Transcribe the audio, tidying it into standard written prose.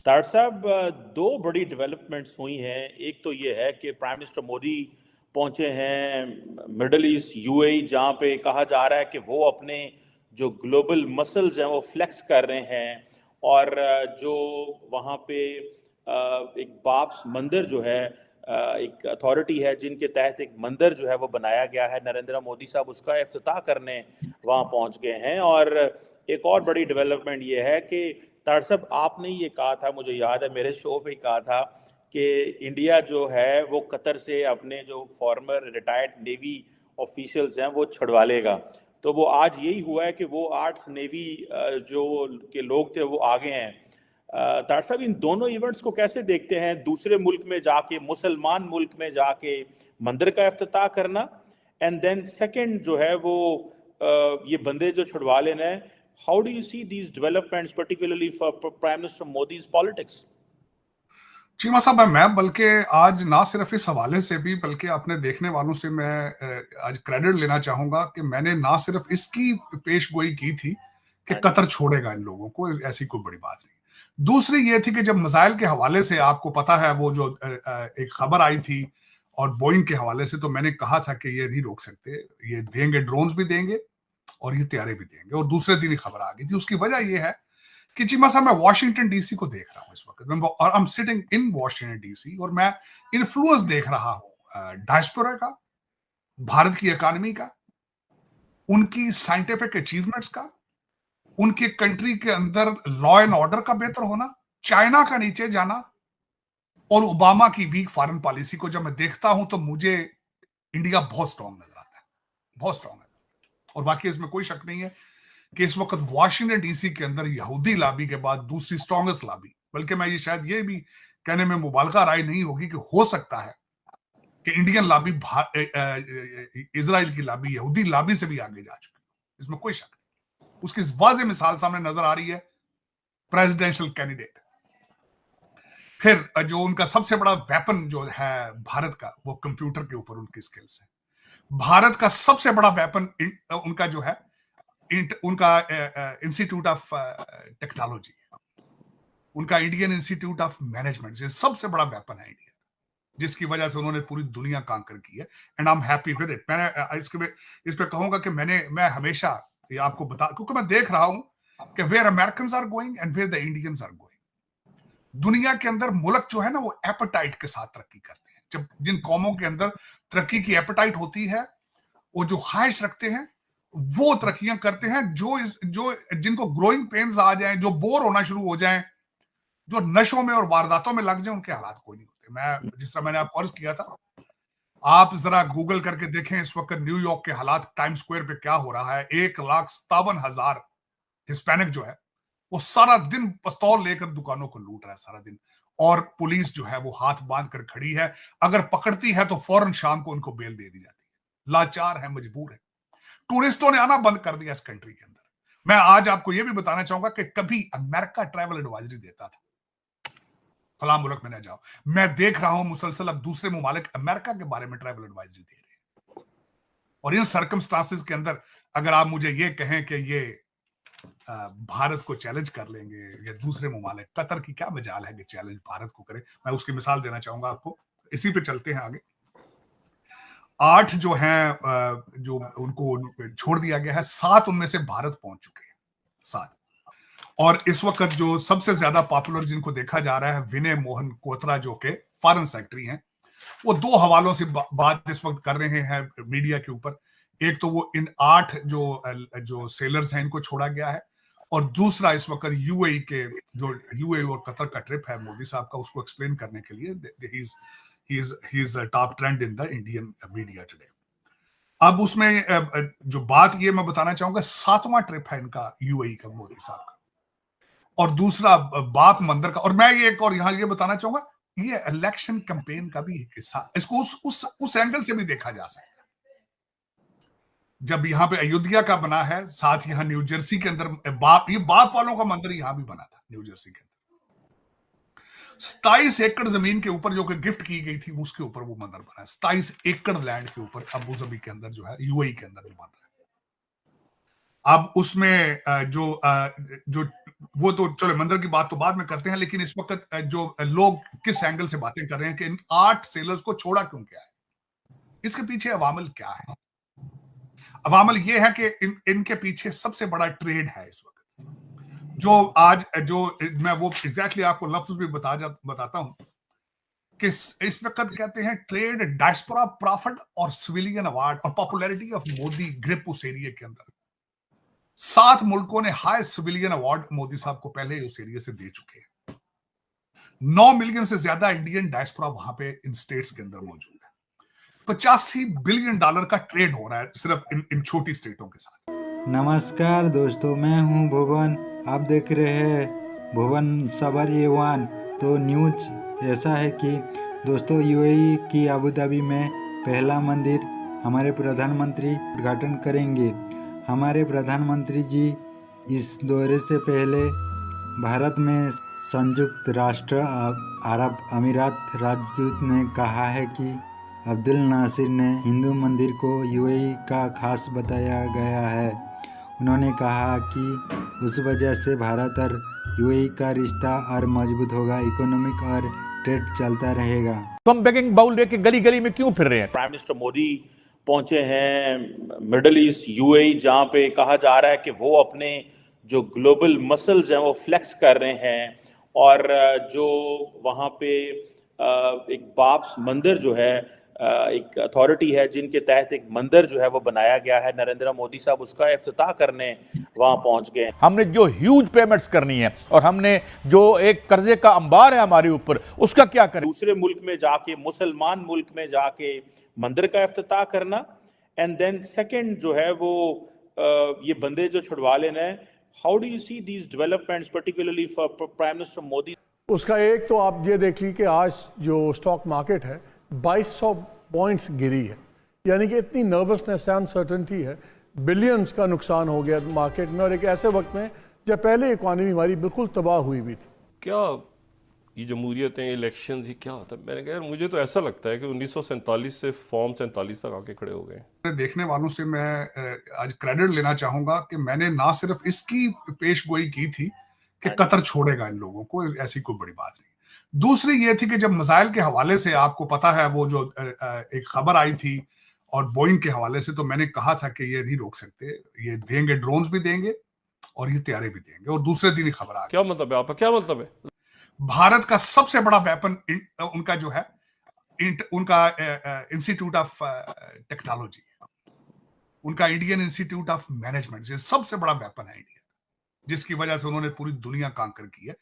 तार साहब, दो बड़ी डेवलपमेंट्स हुई हैं। एक तो ये है कि प्राइम मिनिस्टर मोदी पहुंचे हैं मिडल ईस्ट यूएई, जहां पे कहा जा रहा है कि वो अपने जो ग्लोबल मसल्स हैं वो फ्लेक्स कर रहे हैं। और जो वहाँ पे एक बाब्स मंदिर जो है, एक अथॉरिटी है जिनके तहत एक मंदिर जो है वो बनाया गया है, नरेंद्र मोदी साहब उसका इफ्तिताह करने वहाँ पहुँच गए हैं। और एक और बड़ी डेवलपमेंट ये है कि तार साहब, आपने ये कहा था, मुझे याद है मेरे शो पे ही कहा था कि इंडिया जो है वो कतर से अपने जो फॉर्मर रिटायर्ड नेवी ऑफिशियल्स हैं वो छुड़वा लेगा। तो वो आज यही हुआ है कि वो 8 नेवी जो के लोग थे वो आ गए हैं। तार साहब, इन दोनों इवेंट्स को कैसे देखते हैं? दूसरे मुल्क में जाके, मुसलमान मुल्क में जाके मंदिर का इफ्तिताह करना, एंड देन सेकंड जो है वो ये बंदे जो छुड़वा लेना है। How do you see these developments particularly for prime minister Modi's politics? Cheema साहब, मैं बल्कि आज ना सिर्फ इस हवाले से भी बल्कि अपने देखने वालों से मैं आज क्रेडिट लेना चाहूंगा कि मैंने ना सिर्फ इसकी पेशगोई की थी कि कतर छोड़ेगा इन लोगों को, ऐसी कोई बड़ी बात नहीं। दूसरी ये थी कि जब मिसाइल के हवाले से आपको पता है वो जो एक खबर आई थी और बोइंग के हवाले से, तो मैंने कहा था कि ये नहीं रोक सकते, ये देंगे, ड्रोन्स भी देंगे और ये तैयारे भी देंगे। और दूसरे दिन ही खबर आ गई थी। उसकी वजह यह है कि चीमा साहब, मैं वॉशिंगटन डीसी को देख रहा हूं इस वक्त, और I am sitting in Washington DC, और मैं इन्फ्लुएंस देख रहा हूं डायस्पोरा का, भारत की इकोनॉमी का, उनकी साइंटिफिक अचीवमेंट्स का, उनके कंट्री के अंदर लॉ एंड ऑर्डर का बेहतर होना, चाइना का नीचे जाना, और ओबामा की वीक फॉरेन पॉलिसी को जब मैं देखता हूं तो मुझे इंडिया बहुत स्ट्रांग नजर आता है, बहुत स्ट्रांग नजर आता है। और बाकी इसमें कोई शक नहीं है कि इस वक्त वॉशिंगटन डीसी के अंदर यहूदी लॉबी के बाद दूसरी स्ट्रॉन्गेस्ट लॉबी, बल्कि मैं ये शायद ये भी कहने में मुबालगा राय नहीं होगी कि हो सकता है कि इंडियन लॉबी इजराइल की लॉबी, यहूदी लॉबी से भी आगे जा चुकी है। इसमें कोई शक नहीं। उसकी वाज़ेह मिसाल सामने नजर आ रही है प्रेसिडेंशियल कैंडिडेट। फिर जो उनका सबसे बड़ा वेपन जो है भारत का, वो कंप्यूटर के ऊपर उनकी स्किल्स है। भारत का सबसे बड़ा वेपन उनका जो है उनका इंस्टीट्यूट ऑफ टेक्नोलॉजी, उनका इंडियन इंस्टीट्यूट ऑफ मैनेजमेंट, ये सबसे बड़ा वेपन है इंडिया, जिसकी वजह से उन्होंने पूरी दुनिया कांकर की है। And I am happy with it. मैंने इस पे कहूंगा कि मैं हमेशा ये आपको बता, क्योंकि मैं देख रहा हूं कि where Americans are going and where the Indians are going. दुनिया के अंदर मुल्क जो है ना, वो एपेटाइट के साथ तरक्की करते हैं। जब जिन कौमों के अंदर तरक्की की एपेटाइट होती है, वो जो ख्वाहिश रखते हैं, वो तरक्कियां करते हैं। जो जिनको ग्रोइंग पेन्स आ जाएं, जो बोर होना शुरू हो जाएं, जो नशों में और वारदातों में लग जाए, उनके हालात कोई नहीं होते। मैं जिस तरह मैंने आपको अर्ज किया था, आप जरा गूगल करके देखें इस वक्त न्यूयॉर्क के हालात, टाइम स्क्वायर पे क्या हो रहा है। 1,57,000 हिस्पैनिक जो है वो सारा दिन पिस्तौल लेकर दुकानों को लूट रहा है सारा दिन, और पुलिस जो है वो हाथ बांध कर खड़ी है। अगर पकड़ती है तो फौरन शाम को उनको बेल दे दी जाती है। लाचार है, मजबूर है। टूरिस्टों ने आना बंद कर दिया इस कंट्री के अंदर। मैं आज आपको यह भी बताना चाहूंगा कि कभी अमेरिका ट्रैवल एडवाइजरी देता था, फला मुल्क में न जाओ। मैं देख रहा हूं मुसलसल अब दूसरे ममालिक अमेरिका के बारे में ट्रैवल एडवाइजरी दे रहे हैं। और इन सर्कमस्टांसेस के अंदर अगर आप मुझे ये कहें कि ये भारत को चैलेंज कर लेंगे या दूसरे ममालिक, कतर की क्या मजाल है कि चैलेंज भारत को करे। मैं उसकी मिसाल देना चाहूंगा आपको। इसी पे चलते हैं आगे। 8 जो हैं जो उनको छोड़ दिया गया है, 7 उनमें से भारत पहुंच चुके हैं, 7। और इस वक्त जो सबसे ज्यादा पॉपुलर जिनको देखा जा रहा है, विनय मोहन क्वोत्रा, जो के फॉरेन सेक्रेटरी हैं, वो 2 हवालों से बात इस वक्त कर रहे हैं मीडिया के ऊपर। एक तो वो इन 8 जो सेलर्स हैं इनको छोड़ा गया है, और दूसरा इस वक्त यूएई के जो यूएई और कतर का ट्रिप है मोदी साहब का, उसको एक्सप्लेन करने के लिए he is top trend in the Indian media today. अब उसमें जो बात ये मैं बताना चाहूंगा, 7वां ट्रिप है इनका यूएई का, मोदी साहब का, और दूसरा बाप मंदिर का। और मैं ये एक और यहां ये बताना चाहूंगा, ये इलेक्शन कैंपेन का भी एक हिस्सा, इसको उस एंगल से भी देखा जा सकता है। जब यहां पे अयोध्या का बना है, साथ यहां न्यू जर्सी के अंदर ये बाप वालों का मंदिर यहां भी बना था, न्यू जर्सी के अंदर 27 एकड़ जमीन के ऊपर जो कि गिफ्ट की गई थी, उसके ऊपर वो मंदिर बना है। 27 एकड़ लैंड के ऊपर अबू धाबी के अंदर जो है, यूएई के अंदर जो बन रहा है। अब उसमें जो वो तो चलो मंदिर की बात तो बाद में करते हैं, लेकिन इस वक्त जो लोग किस एंगल से बातें कर रहे हैं कि इन 8 सेलर्स को छोड़ा क्यों गया है, इसके पीछे अवामल क्या है? अवामल ये है कि इनके पीछे सबसे बड़ा ट्रेड है इस वक्त, जो आज जो मैं वो एग्जैक्टली आपको लफ्ज भी बताता हूं कि इस वक्त कहते हैं ट्रेड, डायस्पोरा प्रॉफिट और सिविलियन अवार्ड और पॉपुलैरिटी ऑफ मोदी ग्रिप उस एरिया के अंदर। 7 मुल्कों ने हाई सिविलियन अवार्ड मोदी साहब को पहले उस एरिया से दे चुके हैं। 9 मिलियन से ज्यादा इंडियन डायस्पोरा वहां पे इन स्टेट्स के अंदर मौजूद है। 85 बिलियन डॉलर का ट्रेड हो रहा है सिर्फ इन छोटी स्टेटों के साथ। नमस्कार दोस्तों, मैं हूं भुवन। आप देख रहे हैं भुवन सबर A1। तो न्यूज ऐसा है कि दोस्तों यूएई की अबू धाबी में पहला मंदिर हमारे प्रधानमंत्री उद्घाटन करेंगे। हमारे प्रधानमंत्री जी इस दौरे से पहले भारत में संयुक्त राष्ट्र अरब अमीरात राजदूत ने कहा है कि अब्दुल नासिर ने हिंदू मंदिर को यूएई का खास बताया गया है। उन्होंने कहा कि उस वजह से भारत और यूएई का रिश्ता और मजबूत होगा, इकोनॉमिक और ट्रेड चलता रहेगा। तो हम बेगिंग बाउल लेके गली गली में क्यों फिर रहे हैं? प्राइम मिनिस्टर मोदी पहुंचे हैं मिडल ईस्ट यूएई, जहां पे कहा जा रहा है कि वो अपने जो ग्लोबल मसल्स हैं वो फ्लेक्स कर रहे हैं, और जो वहां पे एक बाब्स मंदिर जो है, एक अथॉरिटी है जिनके तहत एक मंदिर जो है वो बनाया गया है, नरेंद्र मोदी साहब उसका इफ्तिताह करने वहां पहुंच गए। हमने जो ह्यूज पेमेंट्स करनी है और हमने जो एक कर्जे का अंबार है हमारे ऊपर, उसका क्या करें? दूसरे मुल्क में जाके, मुसलमान मुल्क में जाके मंदिर का इफ्तिताह करना, एंड देन सेकंड जो है वो ये बंदे जो छुड़वा लेना है। How do you see these developments particularly for prime minister Modi? उसका एक तो आप ये देख ली कि आज जो स्टॉक मार्केट है 2200 पॉइंट्स गिरी है, यानी कि इतनी नर्वसनेस है, अनसर्टेनिटी है, बिलियंस का नुकसान हो गया मार्केट में, और एक ऐसे वक्त में जब पहले इकॉनमी हमारी बिल्कुल तबाह हुई भी थी। क्या ये जमहूरियतें, इलेक्शन ही क्या होता है? मैंने कहा यार मुझे तो ऐसा लगता है कि 1947 से फॉर्म 47 तक आके खड़े हो गए। देखने वालों से मैं आज क्रेडिट लेना चाहूंगा कि मैंने ना सिर्फ इसकी पेशगोई की थी कि कतर छोड़ेगा इन लोगों को, ऐसी कोई बड़ी बात नहीं। दूसरी ये थी कि जब मिसाइल के हवाले से आपको पता है वो जो एक खबर आई थी और बोइंग के हवाले से, तो मैंने कहा था कि ये नहीं रोक सकते, ये देंगे, ड्रोन्स भी देंगे और ये तैयारी भी देंगे, और दूसरे दिन ही खबर आ गई। क्या मतलब है आपका? क्या मतलब है? भारत का सबसे बड़ा वेपन उनका जो है उनका इंस्टीट्यूट ऑफ टेक्नोलॉजी, उनका इंडियन इंस्टीट्यूट ऑफ मैनेजमेंट, ये सबसे बड़ा वेपन है इंडिया, जिसकी वजह से उन्होंने पूरी दुनिया कांकर की है।